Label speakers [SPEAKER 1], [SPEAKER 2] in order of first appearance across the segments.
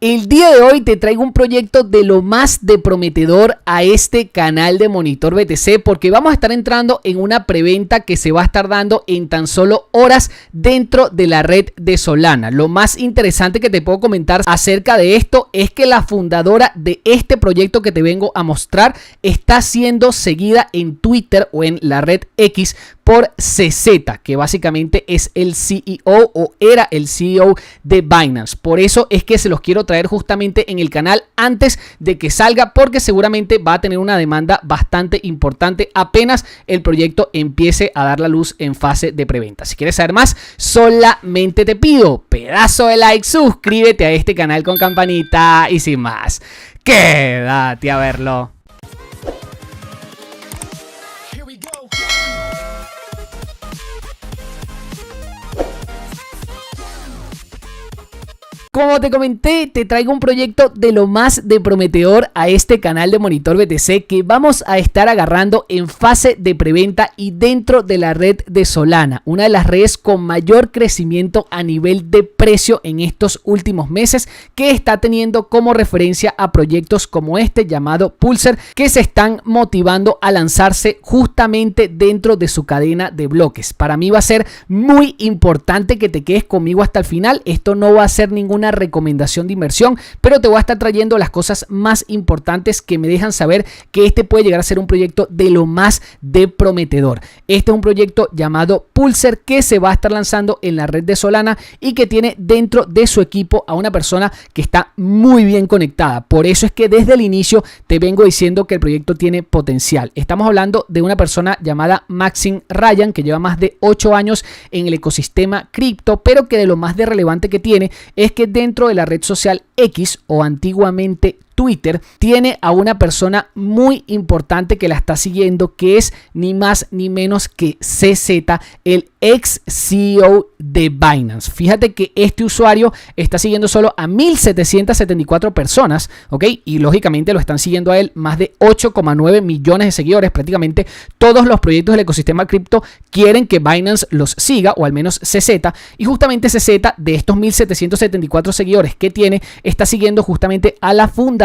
[SPEAKER 1] El día de hoy te traigo un proyecto de lo más de prometedor a este canal de Monitor BTC, porque vamos a estar entrando en una preventa que se va a estar dando en tan solo horas dentro de la red de Solana. Lo más interesante que te puedo comentar acerca de esto es que la fundadora de este proyecto que te vengo a mostrar está siendo seguida en Twitter o en la red X por CZ, que básicamente es el CEO o era el CEO de Binance. Por eso es que se los quiero traer justamente en el canal antes de que salga, porque seguramente va a tener una demanda bastante importante apenas el proyecto empiece a dar la luz en fase de preventa. Si quieres saber más, solamente te pido pedazo de like, suscríbete a este canal con campanita y sin más, quédate a verlo. Como te comenté, te traigo un proyecto de lo más de prometedor a este canal de Monitor BTC que vamos a estar agarrando en fase de preventa y dentro de la red de Solana, una de las redes con mayor crecimiento a nivel de precio en estos últimos meses, que está teniendo como referencia a proyectos como este llamado Pulsar, que se están motivando a lanzarse justamente dentro de su cadena de bloques. Para mí va a ser muy importante que te quedes conmigo hasta el final. Esto no va a ser ninguna recomendación de inversión, pero te voy a estar trayendo las cosas más importantes que me dejan saber que este puede llegar a ser un proyecto de lo más de prometedor. Este es un proyecto llamado Pulsar que se va a estar lanzando en la red de Solana y que tiene dentro de su equipo a una persona que está muy bien conectada. Por eso es que desde el inicio te vengo diciendo que el proyecto tiene potencial. Estamos hablando de una persona llamada Maxim Ryan, que lleva más de 8 años en el ecosistema cripto, pero que de lo más de relevante que tiene es que dentro de la red social X o antiguamente Twitter tiene a una persona muy importante que la está siguiendo, que es ni más ni menos que CZ, el ex CEO de Binance. Fíjate que este usuario está siguiendo solo a 1.774 personas, ¿ok? Y lógicamente lo están siguiendo a él más de 8,9 millones de seguidores. Prácticamente todos los proyectos del ecosistema cripto quieren que Binance los siga, o al menos CZ. Y justamente CZ, de estos 1.774 seguidores que tiene, está siguiendo justamente a la fundadora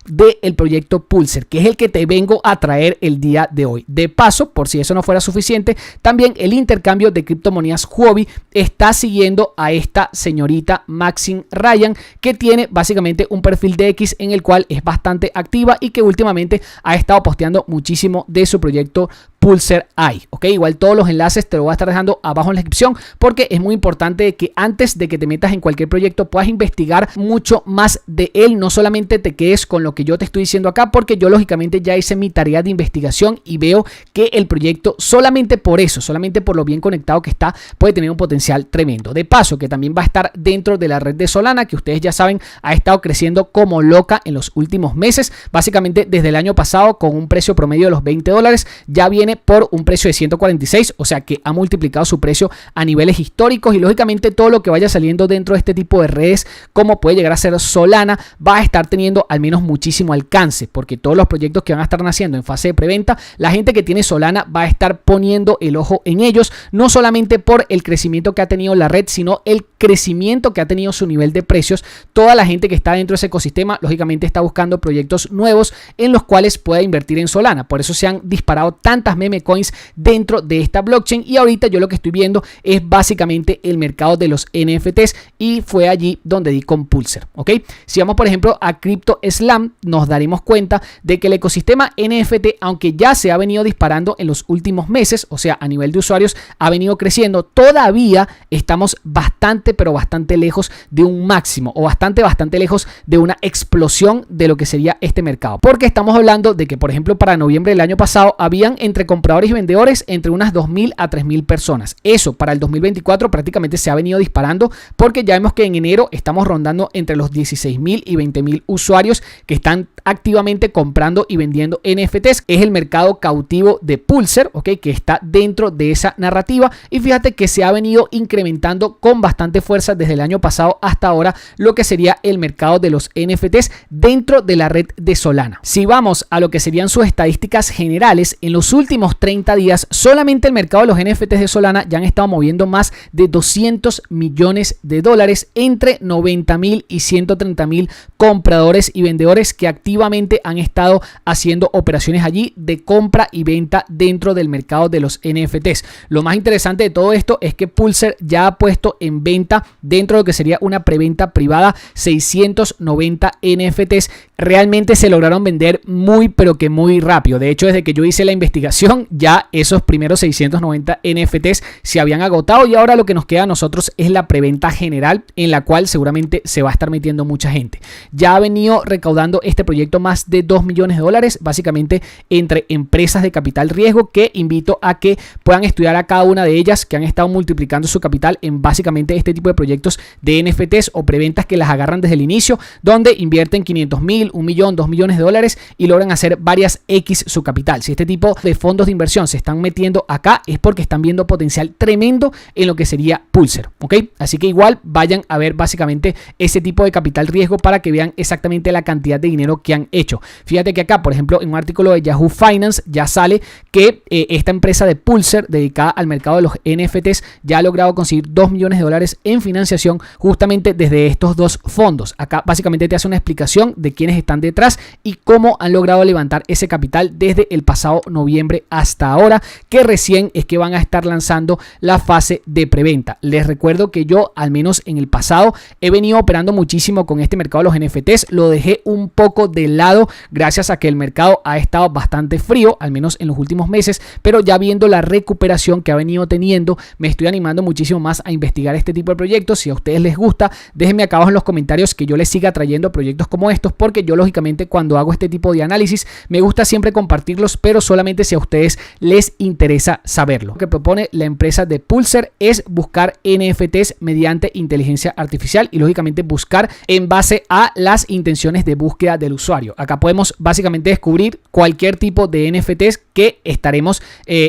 [SPEAKER 1] del proyecto Pulsar, que es el que te vengo a traer el día de hoy. De paso, por si eso no fuera suficiente, también el intercambio de criptomonedas Huobi está siguiendo a esta señorita Maxim Ryan, que tiene básicamente un perfil de X en el cual es bastante activa y que últimamente ha estado posteando muchísimo de su proyecto Pulsar AI, ok. Igual todos los enlaces te lo voy a estar dejando abajo en la descripción, porque es muy importante que antes de que te metas en cualquier proyecto puedas investigar mucho más de él. No solamente te quedes con lo que yo te estoy diciendo acá, porque yo lógicamente ya hice mi tarea de investigación y veo que el proyecto, solamente por eso, solamente por lo bien conectado que está, puede tener un potencial tremendo. De paso, que también va a estar dentro de la red de Solana, que ustedes ya saben ha estado creciendo como loca en los últimos meses. Básicamente desde el año pasado, con un precio promedio de los $20, ya viene por un precio de 146, o sea que ha multiplicado su precio a niveles históricos. Y lógicamente todo lo que vaya saliendo dentro de este tipo de redes, como puede llegar a ser Solana, va a estar teniendo al menos muchísimo alcance, porque todos los proyectos que van a estar naciendo en fase de preventa, la gente que tiene Solana va a estar poniendo el ojo en ellos, no solamente por el crecimiento que ha tenido la red, sino el crecimiento que ha tenido su nivel de precios. Toda la gente que está dentro de ese ecosistema lógicamente está buscando proyectos nuevos en los cuales pueda invertir en Solana. Por eso se han disparado tantas meme coins dentro de esta blockchain, y ahorita yo lo que estoy viendo es básicamente el mercado de los NFTs, y fue allí donde di con Pulsar, ¿ok? Si vamos por ejemplo a Crypto Slam, nos daremos cuenta de que el ecosistema NFT, aunque ya se ha venido disparando en los últimos meses, o sea a nivel de usuarios ha venido creciendo, todavía estamos bastante pero bastante lejos de un máximo, o bastante lejos de una explosión de lo que sería este mercado, porque estamos hablando de que por ejemplo para noviembre del año pasado habían entre compradores y vendedores entre unas 2.000 a 3.000 personas. Eso para el 2024 prácticamente se ha venido disparando, porque ya vemos que en enero estamos rondando entre los 16.000 y 20.000 usuarios que están activamente comprando y vendiendo NFTs. Es el mercado cautivo de Pulsar, ¿ok? Que está dentro de esa narrativa, y fíjate que se ha venido incrementando con bastante bastante fuerza desde el año pasado hasta ahora lo que sería el mercado de los NFTs dentro de la red de Solana. Si vamos a lo que serían sus estadísticas generales, en los últimos 30 días solamente el mercado de los NFTs de Solana ya han estado moviendo más de 200 millones de dólares entre 90.000 y 130.000 compradores y vendedores que activamente han estado haciendo operaciones allí de compra y venta dentro del mercado de los NFTs. Lo más interesante de todo esto es que Pulsar ya ha puesto en venta dentro de lo que sería una preventa privada 690 NFTs. Realmente se lograron vender muy pero que muy rápido. De hecho, desde que yo hice la investigación ya esos primeros 690 NFTs se habían agotado y ahora lo que nos queda a nosotros es la preventa general en la cual seguramente se va a estar metiendo mucha gente. Ya ha venido recaudando este proyecto más de 2 millones de dólares básicamente entre empresas de capital riesgo que invito a que puedan estudiar a cada una de ellas que han estado multiplicando su capital en básicamente este tipo de proyectos de NFTs o preventas que las agarran desde el inicio, donde invierten 500.000, 1 millón, 2 millones de dólares y logran hacer varias X su capital. Si este tipo de fondos de inversión se están metiendo acá es porque están viendo potencial tremendo en lo que sería Pulsar, ¿ok? Así que igual vayan a ver básicamente ese tipo de capital riesgo para que vean exactamente la cantidad de dinero que han hecho. Fíjate que acá, por ejemplo, en un artículo de Yahoo Finance ya sale que esta empresa de Pulsar dedicada al mercado de los NFTs ya ha logrado conseguir 2 millones de dólares en financiación justamente desde estos dos fondos. Acá básicamente te hace una explicación de quiénes están detrás y cómo han logrado levantar ese capital desde el pasado noviembre hasta ahora, que recién es que van a estar lanzando la fase de preventa. Les recuerdo que yo, al menos en el pasado, he venido operando muchísimo con este mercado de los NFTs. Lo dejé un poco de lado gracias a que el mercado ha estado bastante frío, al menos en los últimos meses, pero ya viendo la recuperación que ha venido teniendo, me estoy animando muchísimo más a investigar este tipo de proyectos. Si a ustedes les gusta, déjenme acá abajo en los comentarios que yo les siga trayendo proyectos como estos, porque yo lógicamente cuando hago este tipo de análisis me gusta siempre compartirlos, pero solamente si a ustedes les interesa saberlo. Lo que propone la empresa de Pulsar es buscar NFTs mediante inteligencia artificial y lógicamente buscar en base a las intenciones de búsqueda del usuario. Acá podemos básicamente descubrir cualquier tipo de NFTs que estaremos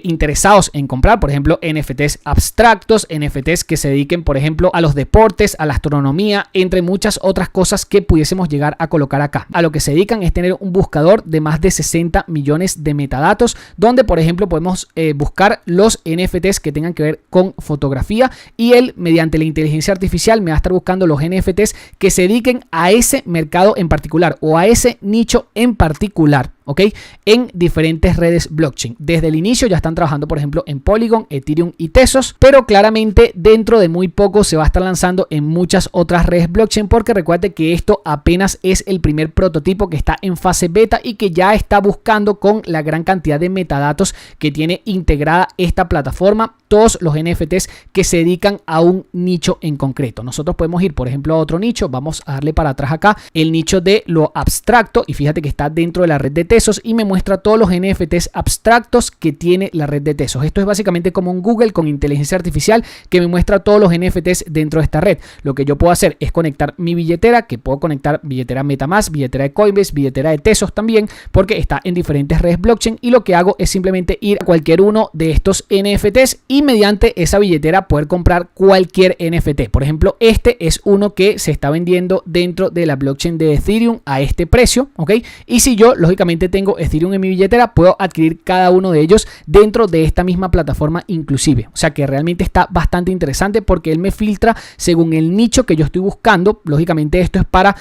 [SPEAKER 1] interesados en comprar. Por ejemplo, NFTs abstractos, NFTs que se dediquen, por ejemplo, a los deportes, a la astronomía, entre muchas otras cosas que pudiésemos llegar a colocar acá. A lo que se dedican es tener un buscador de más de 60 millones de metadatos, donde, por ejemplo, podemos buscar los NFTs que tengan que ver con fotografía y él, mediante la inteligencia artificial, me va a estar buscando los NFTs que se dediquen a ese mercado en particular o a ese nicho en particular. ¿Ok? En diferentes redes blockchain. Desde el inicio ya están trabajando, por ejemplo, en Polygon, Ethereum y Tezos, pero claramente dentro de muy poco se va a estar lanzando en muchas otras redes blockchain, porque recuerde que esto apenas es el primer prototipo que está en fase beta y que ya está buscando, con la gran cantidad de metadatos que tiene integrada esta plataforma, todos los NFTs que se dedican a un nicho en concreto. Nosotros podemos ir, por ejemplo, a otro nicho. Vamos a darle para atrás acá, el nicho de lo abstracto, y fíjate que está dentro de la red de Tezos y me muestra todos los NFTs abstractos que tiene la red de Tezos. Esto es básicamente como un Google con inteligencia artificial que me muestra todos los NFTs dentro de esta red. Lo que yo puedo hacer es conectar mi billetera, que puedo conectar billetera MetaMask, billetera de Coinbase, billetera de Tezos también, porque está en diferentes redes blockchain, y lo que hago es simplemente ir a cualquier uno de estos NFTs y mediante esa billetera poder comprar cualquier NFT. Por ejemplo, este es uno que se está vendiendo dentro de la blockchain de Ethereum a este precio, ¿ok? Y si yo lógicamente tengo Ethereum en mi billetera, puedo adquirir cada uno de ellos dentro de esta misma plataforma inclusive. O sea que realmente está bastante interesante porque él me filtra según el nicho que yo estoy buscando. Lógicamente esto es para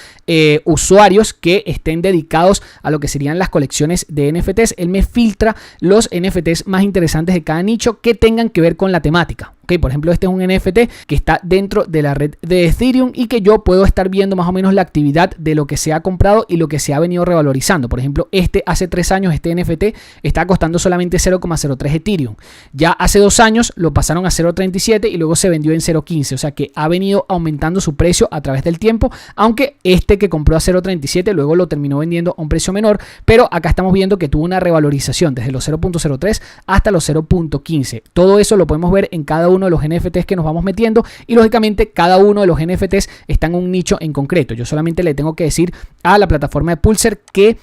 [SPEAKER 1] usuarios que estén dedicados a lo que serían las colecciones de NFTs. Él me filtra los NFTs más interesantes de cada nicho que tengan que ver con la temática. Okay, por ejemplo, este es un NFT que está dentro de la red de Ethereum y que yo puedo estar viendo más o menos la actividad de lo que se ha comprado y lo que se ha venido revalorizando. Por ejemplo, hace 3 años este NFT está costando solamente 0,03 Ethereum. Ya hace 2 años lo pasaron a 0,37 y luego se vendió en 0,15. O sea que ha venido aumentando su precio a través del tiempo, aunque este que compró a 0,37 luego lo terminó vendiendo a un precio menor, pero acá estamos viendo que tuvo una revalorización desde los 0,03 hasta los 0,15. Todo eso lo podemos ver en cada uno de los NFTs que nos vamos metiendo y lógicamente cada uno de los NFTs está en un nicho en concreto. Yo solamente le tengo que decir a la plataforma de Pulsar qué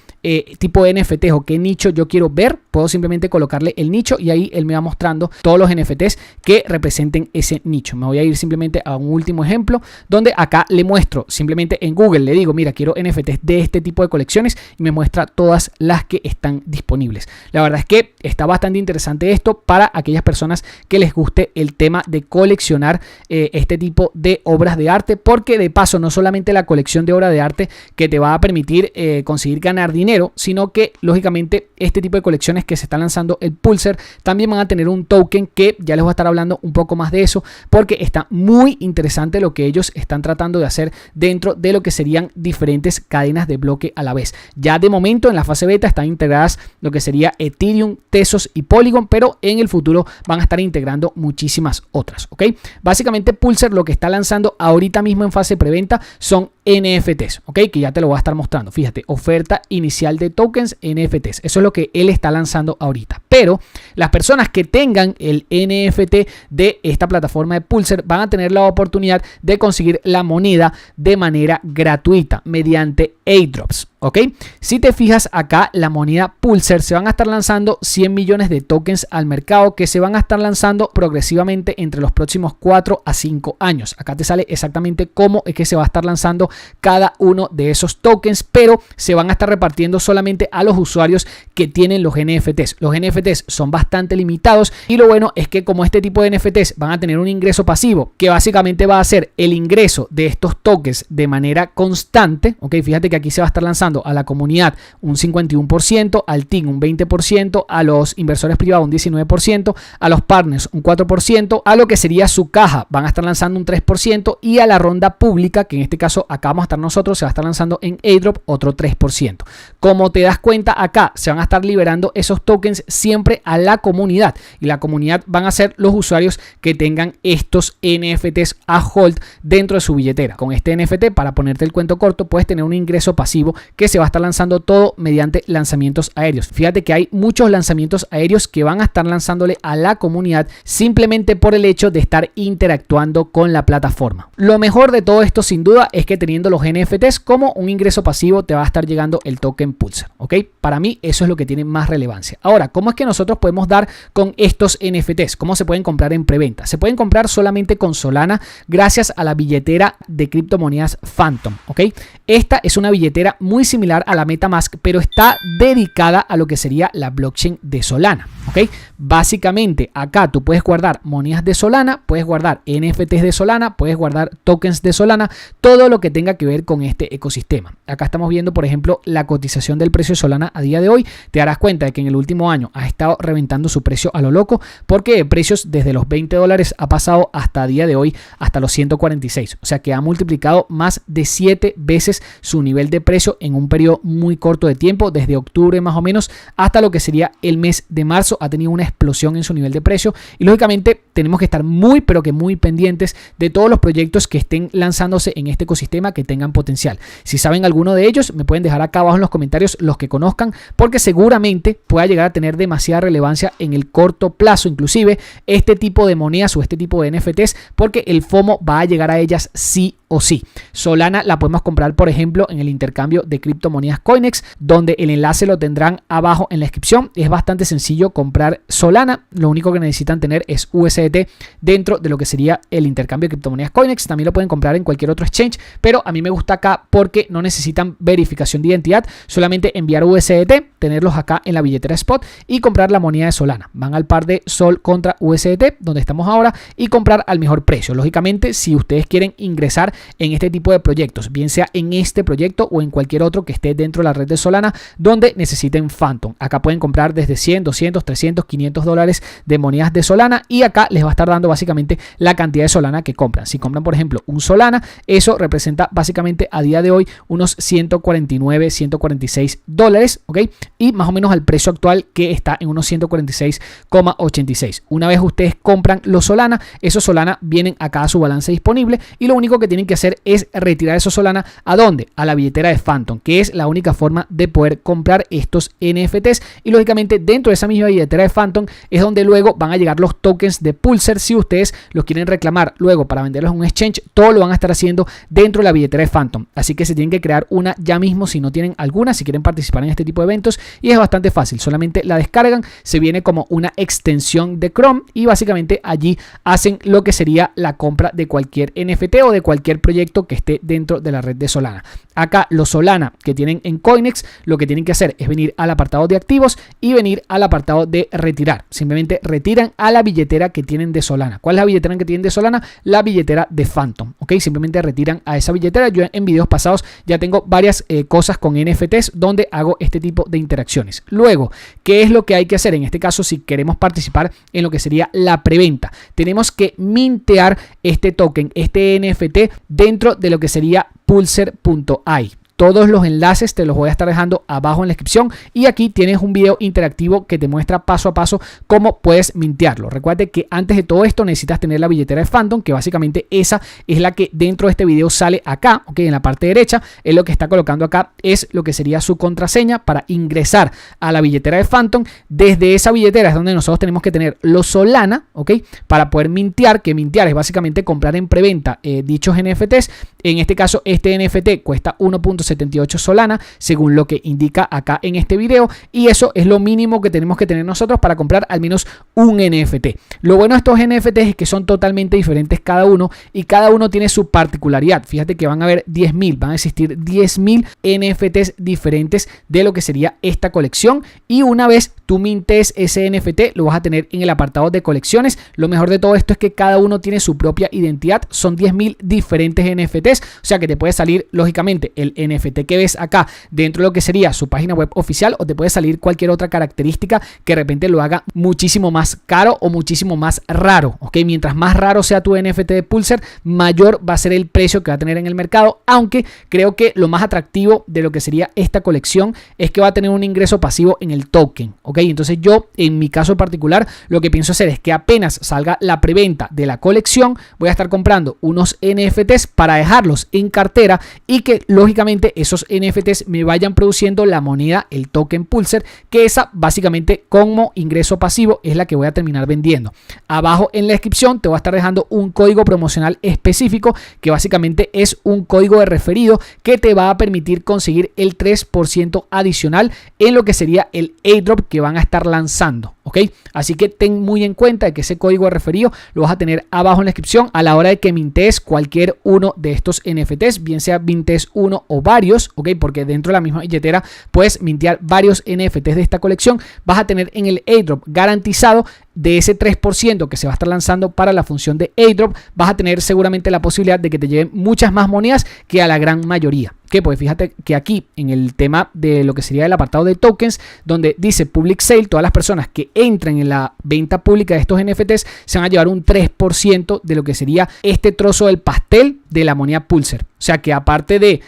[SPEAKER 1] tipo de NFTs o qué nicho yo quiero ver puedo simplemente colocarle el nicho y ahí él me va mostrando todos los NFTs que representen ese nicho. Me voy a ir simplemente a un último ejemplo donde acá le muestro simplemente en Google, le digo, mira, quiero NFTs de este tipo de colecciones y me muestra todas las que están disponibles. La verdad es que está bastante interesante esto para aquellas personas que les guste el tema de coleccionar este tipo de obras de arte, porque de paso no solamente la colección de obras de arte que te va a permitir conseguir ganar dinero, sino que lógicamente este tipo de colecciones que se está lanzando el Pulsar también van a tener un token que ya les voy a estar hablando un poco más de eso, porque está muy interesante lo que ellos están tratando de hacer dentro de lo que serían diferentes cadenas de bloque a la vez. Ya de momento en la fase beta están integradas lo que sería Ethereum, Tezos y Polygon, pero en el futuro van a estar integrando muchísimas otras, ¿ok? Básicamente Pulsar lo que está lanzando ahorita mismo en fase preventa son NFTs, ¿ok? Que ya te lo voy a estar mostrando. Fíjate, oferta inicial de tokens NFTs. Eso es lo que él está lanzando ahorita. Pero las personas que tengan el NFT de esta plataforma de Pulsar van a tener la oportunidad de conseguir la moneda de manera gratuita mediante airdrops, ¿ok? Si te fijas acá, la moneda Pulsar se van a estar lanzando 100 millones de tokens al mercado que se van a estar lanzando progresivamente entre los próximos 4 a 5 años. Acá te sale exactamente cómo es que se va a estar lanzando cada uno de esos tokens, pero se van a estar repartiendo solamente a los usuarios que tienen los NFTs. Los NFTs son bastante limitados y lo bueno es que como este tipo de NFTs van a tener un ingreso pasivo que básicamente va a ser el ingreso de estos tokens de manera constante, ¿ok? Fíjate que aquí se va a estar lanzando a la comunidad un 51%, al team un 20%, a los inversores privados un 19%, a los partners un 4%, a lo que sería su caja van a estar lanzando un 3% y a la ronda pública, que en este caso acá vamos a estar nosotros, se va a estar lanzando en airdrop otro 3%. Como te das cuenta acá, se van a estar liberando esos tokens siempre a la comunidad y la comunidad van a ser los usuarios que tengan estos NFTs a hold dentro de su billetera. Con este NFT, para ponerte el cuento corto, puedes tener un ingreso pasivo que se va a estar lanzando todo mediante lanzamientos aéreos. Fíjate que hay muchos lanzamientos aéreos que van a estar lanzándole a la comunidad simplemente por el hecho de estar interactuando con la plataforma. Lo mejor de todo esto sin duda es que teniendo los NFTs como un ingreso pasivo te va a estar llegando el token Pulsar, ¿ok? Para mí eso es lo que tiene más relevancia. Ahora, ¿cómo es que nosotros podemos dar con estos NFTs? ¿Cómo se pueden comprar en preventa? Se pueden comprar solamente con Solana gracias a la billetera de criptomonedas Phantom, ¿ok? Esta es una billetera muy similar a la MetaMask, pero está dedicada a lo que sería la blockchain de Solana, ¿ok? Básicamente acá tú puedes guardar monedas de Solana, puedes guardar NFTs de Solana, puedes guardar tokens de Solana, todo lo que tenga que ver con este ecosistema. Acá estamos viendo, por ejemplo, la cotización del precio de Solana a día de hoy. Te darás cuenta de que en el último año ha estado reventando su precio a lo loco, porque de precios desde los $20 ha pasado hasta a día de hoy hasta los 146. O sea que ha multiplicado más de 7 veces su nivel de precio en un periodo muy corto de tiempo, desde octubre más o menos hasta lo que sería el mes de marzo. Ha tenido una explosión en su nivel de precio y lógicamente tenemos que estar muy pero que muy pendientes de todos los proyectos que estén lanzándose en este ecosistema que tengan potencial. Si saben alguno de ellos, me pueden dejar acá abajo en los comentarios los que conozcan, porque seguramente pueda llegar a tener demasiada relevancia en el corto plazo, inclusive este tipo de monedas o este tipo de NFTs, porque el FOMO va a llegar a ellas sí o sí. Solana la podemos comprar, por ejemplo, en el intercambio de criptomonedas Coinex, donde el enlace lo tendrán abajo en la descripción. Es bastante sencillo comprar Solana, lo único que necesitan tener es USDT dentro de lo que sería el intercambio de criptomonedas Coinex. También lo pueden comprar en cualquier otro exchange, pero a mí me gusta acá porque no necesitan verificación de identidad, solamente enviar USDT, tenerlos acá en la billetera Spot y comprar la moneda de Solana. Van al par de Sol contra USDT, donde estamos ahora, y comprar al mejor precio. Lógicamente, si ustedes quieren ingresar en este tipo de proyectos, bien sea en este proyecto o en cualquier otro que esté dentro de la red de Solana donde necesiten Phantom, acá pueden comprar desde 100, 200, 300, 500 dólares de monedas de Solana y acá les va a estar dando básicamente la cantidad de Solana que compran. Si compran, por ejemplo, un Solana, eso representa básicamente a día de hoy unos 149, 146 dólares, ¿ok? Y más o menos al precio actual que está en unos 146,86. Una vez ustedes compran los Solana, esos Solana vienen acá a su balance disponible y lo único que tienen que que hacer es retirar esos Solana. ¿A dónde? A la billetera de Phantom, que es la única forma de poder comprar estos NFTs. Y lógicamente dentro de esa misma billetera de Phantom es donde luego van a llegar los tokens de Pulsar. Si ustedes los quieren reclamar luego para venderlos en un exchange, todo lo van a estar haciendo dentro de la billetera de Phantom. Así que se tienen que crear una ya mismo si no tienen alguna, si quieren participar en este tipo de eventos. Y es bastante fácil, solamente la descargan, se viene como una extensión de Chrome y básicamente allí hacen lo que sería la compra de cualquier NFT o de cualquier proyecto que esté dentro de la red de Solana. Acá los Solana que tienen en Coinex, lo que tienen que hacer es venir al apartado de activos y venir al apartado de retirar. Simplemente retiran a la billetera que tienen de Solana. ¿Cuál es la billetera que tienen de Solana? La billetera de Phantom, ¿ok? Simplemente retiran a esa billetera. Yo en videos pasados ya tengo varias cosas con NFTs donde hago este tipo de interacciones. Luego, ¿qué es lo que hay que hacer? En este caso, si queremos participar en lo que sería la preventa, tenemos que mintear este token, este NFT dentro de lo que sería Pulsar.ai. Todos los enlaces te los voy a estar dejando abajo en la descripción y aquí tienes un video interactivo que te muestra paso a paso cómo puedes mintearlo. Recuerda que antes de todo esto necesitas tener la billetera de Phantom, que básicamente esa es la que dentro de este video sale acá, ok, en la parte derecha. Es lo que está colocando acá, es lo que sería su contraseña para ingresar a la billetera de Phantom. Desde esa billetera es donde nosotros tenemos que tener los Solana, ok, para poder mintear, que mintear es básicamente comprar en preventa dichos NFTs. En este caso, este NFT cuesta 1.78 Solana, según lo que indica acá en este video, y eso es lo mínimo que tenemos que tener nosotros para comprar al menos un NFT. Lo bueno de estos NFTs es que son totalmente diferentes cada uno y cada uno tiene su particularidad. Fíjate que van a haber 10.000, van a existir 10.000 NFTs diferentes de lo que sería esta colección, y una vez tú mintes ese NFT lo vas a tener en el apartado de colecciones. Lo mejor de todo esto es que cada uno tiene su propia identidad, son 10.000 diferentes NFTs, o sea que te puede salir lógicamente el NFT que ves acá dentro de lo que sería su página web oficial, o te puede salir cualquier otra característica que de repente lo haga muchísimo más caro o muchísimo más raro, ¿ok? Mientras más raro sea tu NFT de Pulsar, mayor va a ser el precio que va a tener en el mercado, aunque creo que lo más atractivo de lo que sería esta colección es que va a tener un ingreso pasivo en el token, ¿ok? Entonces yo, en mi caso particular, lo que pienso hacer es que apenas salga la preventa de la colección, voy a estar comprando unos NFTs para dejarlos en cartera y que lógicamente esos NFTs me vayan produciendo la moneda, el token Pulsar, que esa básicamente como ingreso pasivo es la que voy a terminar vendiendo. Abajo en la descripción te voy a estar dejando un código promocional específico que básicamente es un código de referido que te va a permitir conseguir el 3% adicional en lo que sería el airdrop que van a estar lanzando, ¿ok? Así que ten muy en cuenta de que ese código de referido lo vas a tener abajo en la descripción a la hora de que mintes cualquier uno de estos NFTs, bien sea mintes uno o varios, ¿ok? Porque dentro de la misma billetera puedes mintear varios NFTs de esta colección. Vas a tener en el airdrop garantizado de ese 3% que se va a estar lanzando para la función de airdrop, vas a tener seguramente la posibilidad de que te lleven muchas más monedas que a la gran mayoría. ¿Qué? Pues fíjate que aquí en el tema de lo que sería el apartado de tokens, donde dice public sale, todas las personas que entren en la venta pública de estos NFTs se van a llevar un 3% de lo que sería este trozo del pastel de la moneda Pulsar. O sea que aparte de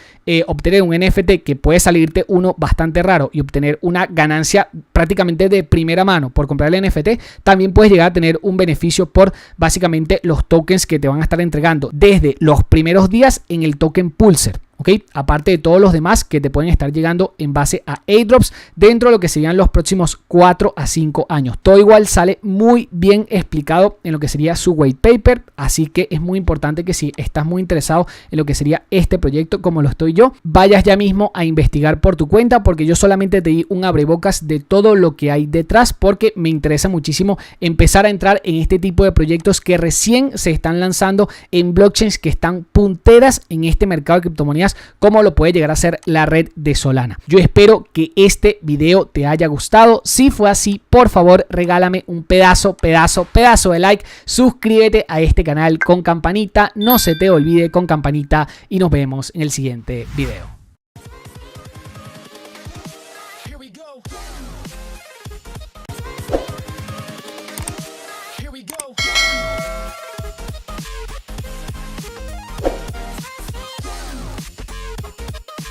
[SPEAKER 1] obtener un NFT que puede salirte uno bastante raro y obtener una ganancia prácticamente de primera mano por comprar el NFT, también puedes llegar a tener un beneficio por básicamente los tokens que te van a estar entregando desde los primeros días en el token Pulsar. ¿Ok? Aparte de todos los demás que te pueden estar llegando en base a airdrops dentro de lo que serían los próximos 4 a 5 años. Todo igual sale muy bien explicado en lo que sería su white paper, así que es muy importante que si estás muy interesado en lo que sería este proyecto como lo estoy yo, vayas ya mismo a investigar por tu cuenta, porque yo solamente te di un abrebocas de todo lo que hay detrás, porque me interesa muchísimo empezar a entrar en este tipo de proyectos que recién se están lanzando en blockchains que están punteras en este mercado de criptomonedas, como lo puede llegar a ser la red de Solana. Yo espero que este video te haya gustado. Si fue así, por favor regálame un pedazo de like, suscríbete a este canal con campanita, no se te olvide con campanita, y nos vemos en el siguiente video.